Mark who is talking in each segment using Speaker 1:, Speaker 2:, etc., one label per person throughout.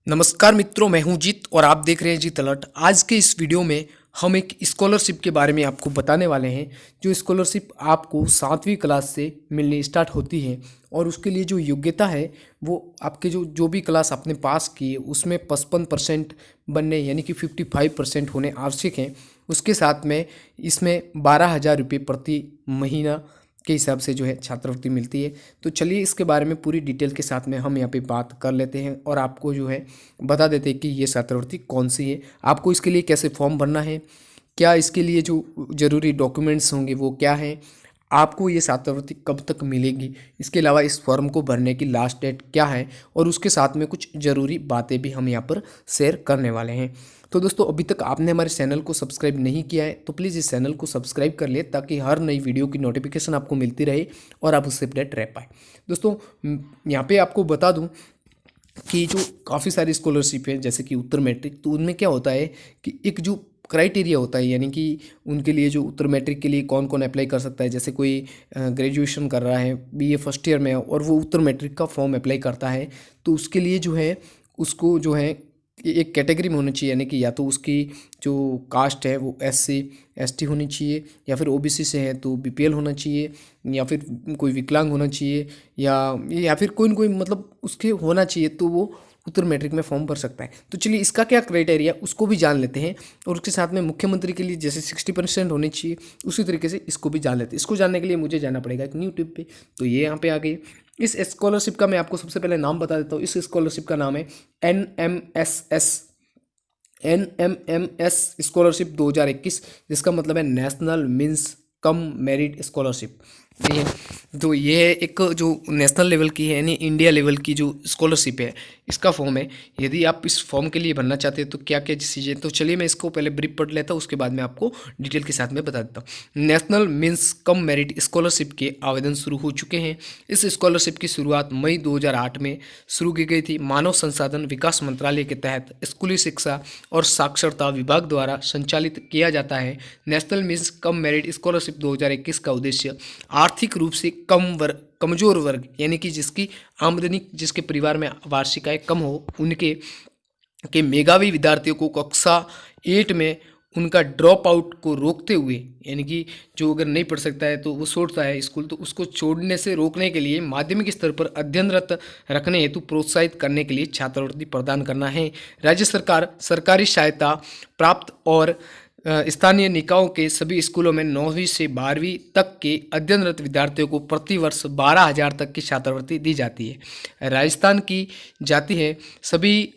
Speaker 1: नमस्कार मित्रों, मैं हूं जीत और आप देख रहे हैं जीत अलर्ट। आज के इस वीडियो में हम एक स्कॉलरशिप के बारे में आपको बताने वाले हैं। जो स्कॉलरशिप आपको 7वीं क्लास से मिलनी स्टार्ट होती है और उसके लिए जो योग्यता है वो आपके जो जो भी क्लास आपने पास की है उसमें 55% बनने यानी कि 55% होने आवश्यक हैं। उसके साथ में इसमें 12,000 रुपये प्रति महीना के हिसाब से जो है छात्रवृत्ति मिलती है। तो चलिए इसके बारे में पूरी डिटेल के साथ में हम यहाँ पे बात कर लेते हैं और आपको जो है बता देते हैं कि ये छात्रवृत्ति कौन सी है, आपको इसके लिए कैसे फॉर्म भरना है, क्या इसके लिए जो ज़रूरी डॉक्यूमेंट्स होंगे वो क्या हैं, आपको ये छात्रवृत्ति कब तक मिलेगी, इसके अलावा इस फॉर्म को भरने की लास्ट डेट क्या है और उसके साथ में कुछ ज़रूरी बातें भी हम यहाँ पर शेयर करने वाले हैं। तो दोस्तों, अभी तक आपने हमारे चैनल को सब्सक्राइब नहीं किया है तो प्लीज़ इस चैनल को सब्सक्राइब कर ले ताकि हर नई वीडियो की नोटिफिकेशन आपको मिलती रहे और आप उससे अपडेट रह पाए। दोस्तों, यहाँ पे आपको बता दूँ कि जो काफ़ी सारी स्कॉलरशिप है जैसे कि उत्तर मैट्रिक, तो उनमें क्या होता है कि एक जो क्राइटेरिया होता है, यानी कि उनके लिए जो उत्तर मैट्रिक के लिए कौन कौन अप्लाई कर सकता है। जैसे कोई ग्रेजुएशन कर रहा है, बीए फर्स्ट ईयर में है और वो उत्तर मैट्रिक का फॉर्म अप्लाई करता है, तो उसके लिए जो है उसको जो है एक कैटेगरी में होना चाहिए, यानी कि या तो उसकी जो कास्ट है वो एससी एसटी होनी चाहिए, या फिर ओबीसी से है तो बीपीएल होना चाहिए, या फिर कोई विकलांग होना चाहिए, या फिर कोई न कोई मतलब उसके होना चाहिए, तो वो उत्तर मैट्रिक में फॉर्म भर सकता है। तो चलिए इसका क्या क्राइटेरिया उसको भी जान लेते हैं और उसके साथ में मुख्यमंत्री के लिए जैसे 60% होनी चाहिए उसी तरीके से इसको भी जान लेते हैं। इसको जानने के लिए मुझे जाना पड़ेगा एक न्यू टिप पे, तो ये यहाँ पे आ गई। इस स्कॉलरशिप का मैं आपको सबसे पहले नाम बता देता हूँ। इस स्कॉलरशिप का नाम है NMMS स्कॉलरशिप 2021, जिसका मतलब है national means cum merit scholarship. ठीक है, तो ये एक जो नेशनल लेवल की है यानी इंडिया लेवल की जो स्कॉलरशिप है, इसका फॉर्म है। यदि आप इस फॉर्म के लिए भरना चाहते हैं तो क्या क्या चीज़ें, तो चलिए मैं इसको पहले ब्रीफ पढ़ लेता हूँ, उसके बाद मैं आपको डिटेल के साथ में बता देता हूँ। National means cum merit scholarship के आवेदन शुरू हो चुके हैं। इस स्कॉलरशिप की शुरुआत मई 2008 में शुरू की गई थी। मानव संसाधन विकास मंत्रालय के तहत स्कूली शिक्षा और साक्षरता विभाग द्वारा संचालित किया जाता है। National means cum merit scholarship 2021 का उद्देश्य आर्थिक रूप से कमजोर वर्ग, यानी कि जिसकी आमदनी, जिसके परिवार में वार्षिक आय कम हो, उनके मेधावी विद्यार्थियों को कक्षा 8 में उनका ड्रॉप आउट को रोकते हुए, यानी कि जो अगर नहीं पढ़ सकता है तो वो छोड़ता है स्कूल, तो उसको छोड़ने से रोकने के लिए माध्यमिक स्तर पर अध्ययनरत रखने हेतु प्रोत्साहित करने के लिए छात्रवृत्ति प्रदान करना है। राज्य सरकार सरकारी सहायता प्राप्त और स्थानीय निकायों के सभी स्कूलों में 9वीं से 12वीं तक के अध्ययनरत विद्यार्थियों को प्रति वर्ष 12,000 तक की छात्रवृत्ति दी जाती है। राजस्थान की जाती है। सभी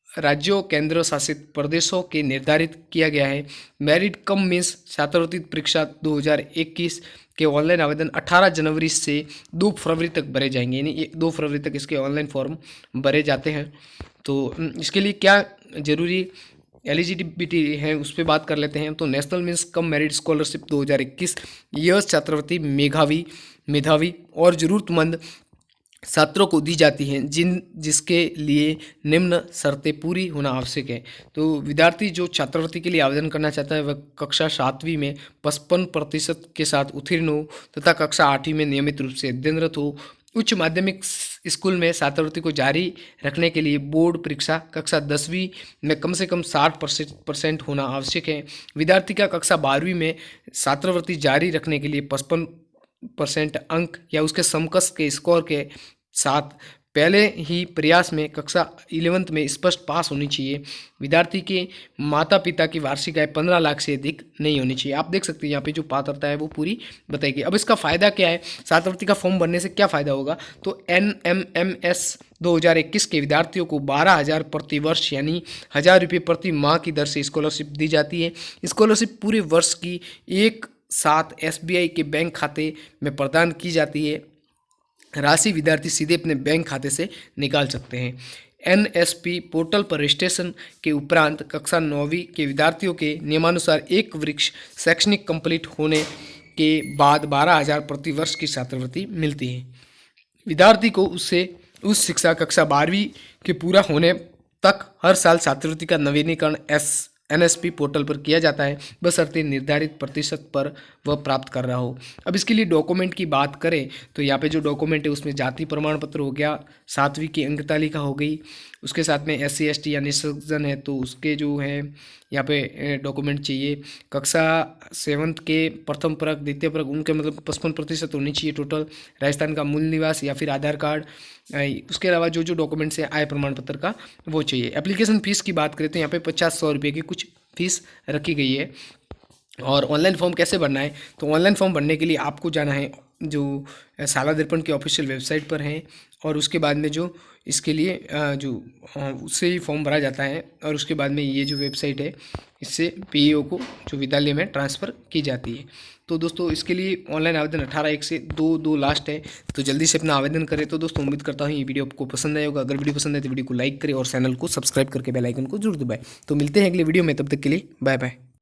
Speaker 1: राज्यों केंद्र शासित प्रदेशों के निर्धारित किया गया है। मेरिट कम मीन्स छात्रवृत्ति परीक्षा 2021 के ऑनलाइन आवेदन 18 जनवरी से 2 फरवरी तक भरे जाएंगे, यानी 2 फरवरी तक इसके ऑनलाइन फॉर्म भरे जाते हैं। तो इसके लिए क्या जरूरी एलिजिबिलिटी है उस पर बात कर लेते हैं। तो national means cum merit scholarship 2021 यह छात्रवृत्ति मेधावी और ज़रूरतमंद छात्रों को दी जाती हैं जिसके लिए निम्न शर्तें पूरी होना आवश्यक है। तो विद्यार्थी जो छात्रवृत्ति के लिए आवेदन करना चाहता है वह कक्षा 7वीं में 55% के साथ उत्तीर्ण हो तथा कक्षा 8वीं में नियमित रूप से अध्ययनरत हो। उच्च माध्यमिक स्कूल में छात्रवृत्ति को जारी रखने के लिए बोर्ड परीक्षा कक्षा 10वीं में कम से कम 60% होना आवश्यक है। विद्यार्थी का कक्षा 12वीं में छात्रवृत्ति जारी रखने के लिए 55% अंक या उसके समकक्ष के स्कोर के साथ पहले ही प्रयास में कक्षा 11th में स्पष्ट पास होनी चाहिए। विद्यार्थी के माता पिता की वार्षिक आय 15 लाख से अधिक नहीं होनी चाहिए। आप देख सकते हैं यहाँ पे जो पात्रता है वो पूरी बताई गई। अब इसका फ़ायदा क्या है, छात्रवृत्ति का फॉर्म भरने से क्या फ़ायदा होगा, तो NMMS 2021 के विद्यार्थियों को 12,000 प्रति वर्ष यानी 1,000 रुपये प्रति माह की दर से स्कॉलरशिप दी जाती है। स्कॉलरशिप पूरे वर्ष की एक साथ SBI के बैंक खाते में प्रदान की जाती है। राशि विद्यार्थी सीधे अपने बैंक खाते से निकाल सकते हैं। NSP पोर्टल पर रजिस्ट्रेशन के उपरांत कक्षा 9वीं के विद्यार्थियों के नियमानुसार एक वृक्ष शैक्षणिक कंप्लीट होने के बाद 12,000 प्रति वर्ष की छात्रवृत्ति मिलती है। विद्यार्थी को उस शिक्षा कक्षा 12वीं के पूरा होने तक हर साल छात्रवृत्ति का नवीनीकरण NSP पोर्टल पर किया जाता है, बशर्ते निर्धारित प्रतिशत पर वह प्राप्त कर रहा हो। अब इसके लिए डॉक्यूमेंट की बात करें तो यहाँ पे जो डॉक्यूमेंट है उसमें जाति प्रमाण पत्र हो गया, 7वीं की अंक तालिका हो गई, उसके साथ में SC ST या निःशक्तजन है तो उसके जो है यहाँ पे डॉक्यूमेंट चाहिए। कक्षा 7th के प्रथम प्रक द्वितीय प्रक उनके मतलब 55% होनी चाहिए टोटल। राजस्थान का मूल निवास या फिर आधार कार्ड। उसके अलावा जो जो डॉक्यूमेंट्स हैं आय प्रमाण पत्र का वो चाहिए। एप्लीकेशन फ़ीस की बात करें तो यहाँ पे 50-100 रुपये की कुछ फ़ीस रखी गई है। और ऑनलाइन फॉर्म कैसे भरना है, तो ऑनलाइन फॉर्म भरने के लिए आपको जाना है जो शाला दर्पण की ऑफिशियल वेबसाइट पर है, और उसके बाद में जो इसके लिए उससे ही फॉर्म भरा जाता है, और उसके बाद में ये जो वेबसाइट है इससे PEO को जो विद्यालय में ट्रांसफ़र की जाती है। तो दोस्तों इसके लिए ऑनलाइन आवेदन 18/1 से 2/2 लास्ट है, तो जल्दी से अपना आवेदन करें। तो दोस्तों उम्मीद करता हूँ ये वीडियो आपको पसंद आया होगा। अगर वीडियो पसंद आए तो वीडियो को लाइक करें और चैनल को सब्सक्राइब करके बेल आइकन को जरूर दबाएं। तो मिलते हैं अगले वीडियो में, तब तक के लिए बाय बाय।